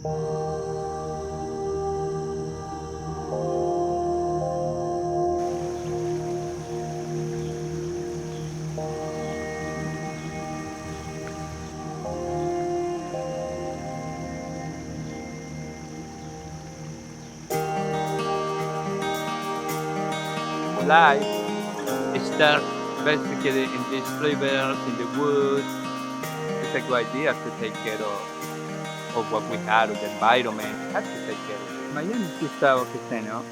Life starts basically in this river, in the woods. It's a good idea to take care of what we have, of the environment. We have to take care of it. My name is Gustavo Quiseno.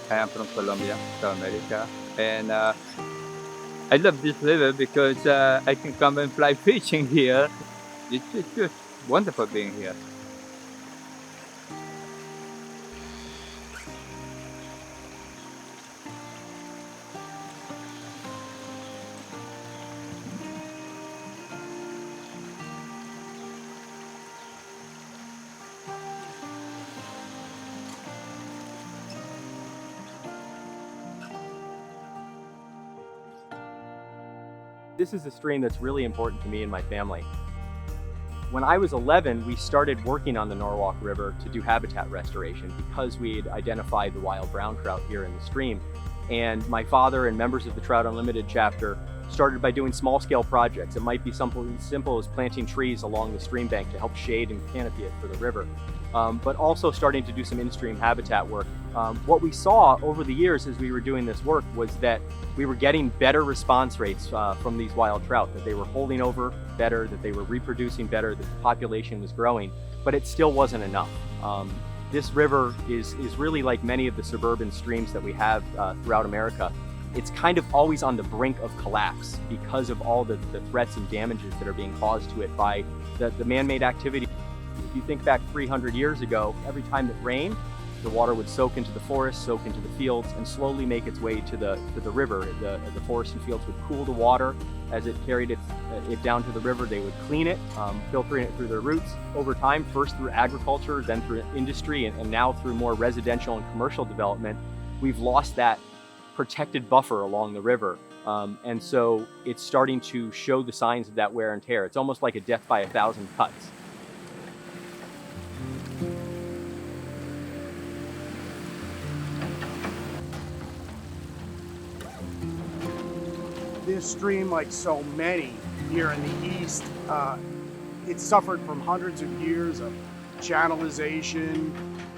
I am from Colombia, South America. And I love this river because I can come and fly fishing here. It's just wonderful being here. This is a stream that's really important to me and my family. When I was 11, we started working on the Norwalk River to do habitat restoration because we had identified the wild brown trout here in the stream. And my father and members of the Trout Unlimited chapter started by doing small-scale projects. It might be something simple as planting trees along the stream bank to help shade and canopy it for the river, but also starting to do some in-stream habitat work. What we saw over the years as we were doing this work was that we were getting better response rates from these wild trout, that they were holding over better, that they were reproducing better, that the population was growing, but it still wasn't enough. This river is really like many of the suburban streams that we have throughout America. It's kind of always on the brink of collapse because of all the threats and damages that are being caused to it by the man-made activity. If you think back 300 years ago, every time it rained, the water would soak into the forest, soak into the fields, and slowly make its way to the river. The forest and fields would cool the water as it carried it down to the river. They would clean it, filtering it through their roots. Over time, first through agriculture, then through industry, and now through more residential and commercial development, we've lost that protected buffer along the river. And so it's starting to show the signs of that wear and tear. It's almost like a death by 1,000 cuts. This stream, like so many here in the East, it suffered from hundreds of years of channelization,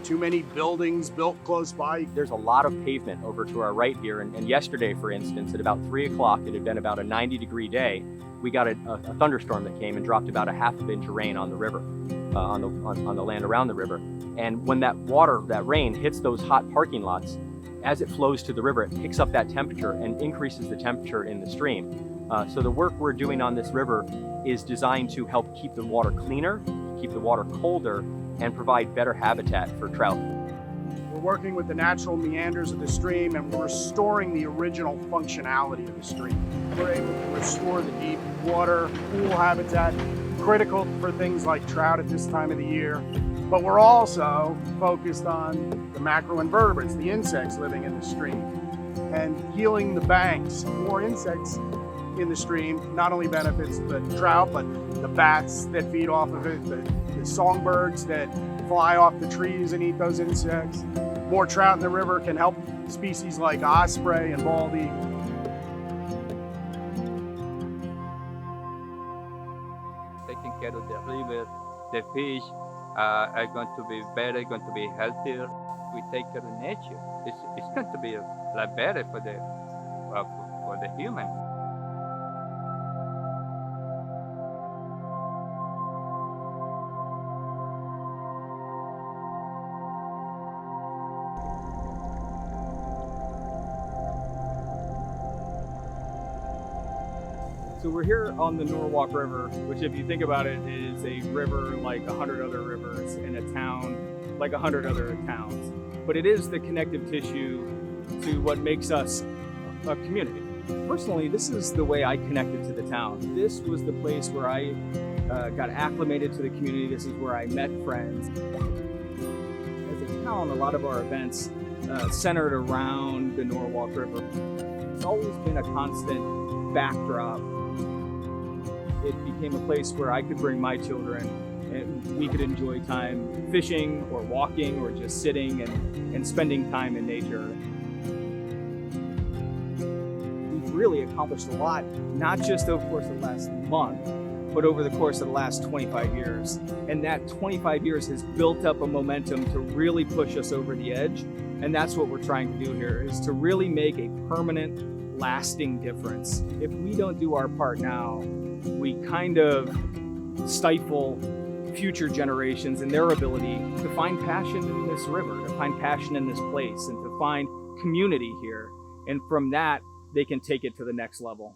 too many buildings built close by. There's a lot of pavement over to our right here, and yesterday, for instance, at about 3 o'clock, it had been about a 90-degree day, we got a thunderstorm that came and dropped about a ½ inch of rain on the river, on the land around the river. And when that rain hits those hot parking lots, as it flows to the river, it picks up that temperature and increases the temperature in the stream. So the work we're doing on this river is designed to help keep the water cleaner, keep the water colder, and provide better habitat for trout. We're working with the natural meanders of the stream and we're restoring the original functionality of the stream. We're able to restore the deep water, pool habitat, critical for things like trout at this time of the year. But we're also focused on the macroinvertebrates, the insects living in the stream, and healing the banks. More insects in the stream not only benefits the trout, but the bats that feed off of it, the songbirds that fly off the trees and eat those insects. More trout in the river can help species like osprey and bald eagle. Taking care of the river, the fish are going to be better, going to be healthier. We take care of nature. It's going to be a lot better for the human. So we're here on the Norwalk River, which if you think about it, is a river like 100 other rivers in a town like 100 other towns. But it is the connective tissue to what makes us a community. Personally, this is the way I connected to the town. This was the place where I got acclimated to the community. This is where I met friends. As a town, a lot of our events centered around the Norwalk River. It's always been a constant backdrop. It became a place where I could bring my children we could enjoy time fishing or walking or just sitting and spending time in nature. We've really accomplished a lot, not just over the course of the last month, but over the course of the last 25 years. And that 25 years has built up a momentum to really push us over the edge. And that's what we're trying to do here, is to really make a permanent, lasting difference. If we don't do our part now, we kind of stifle future generations and their ability to find passion in this river, to find passion in this place, and to find community here. And from that, they can take it to the next level.